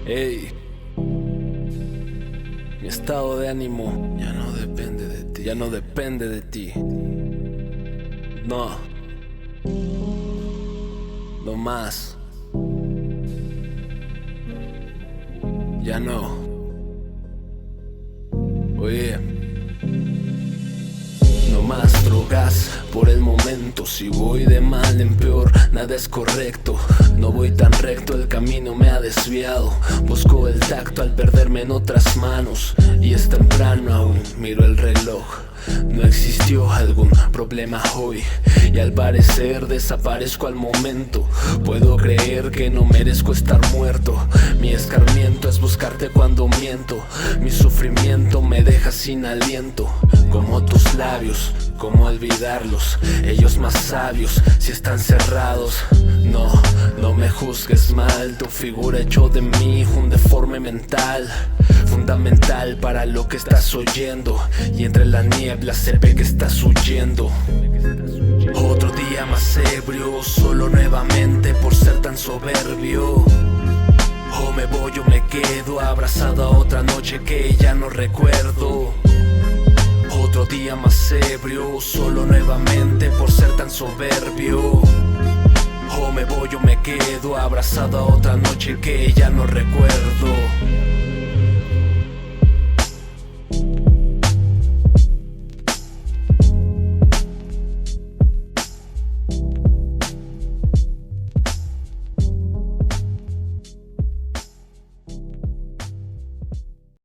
Ey, mi estado de ánimo Ya no depende de ti. ya no depende de ti. No, no más. Ya no. Oye, no más drogas por el momento. Si voy de mal en peor, nada es correcto. No voy tan recto, el camino me ha desviado. Busco el tacto al perderme en otras manos. Y es temprano aún, miro el reloj. No existió algún problema hoy, y al parecer desaparezco al momento. Puedo creer que no merezco estar muerto. Mi escarmiento es buscarte cuando miento. Mi sufrimiento me deja sin aliento. Como tus labios, cómo olvidarlos. Ellos más sabios si están cerrados. No, no me juzgues mal. Tu figura hecho de mí un deforme mental, fundamental para lo que estás oyendo. Y entre la niebla se ve que estás huyendo. Otro día más ebrio, solo nuevamente por ser tan soberbio. O me voy o me quedo abrazado a otra noche que ya no recuerdo. Otro día más ebrio, solo nuevamente por ser tan soberbio. O me voy o me quedo abrazado a otra noche que ya no recuerdo.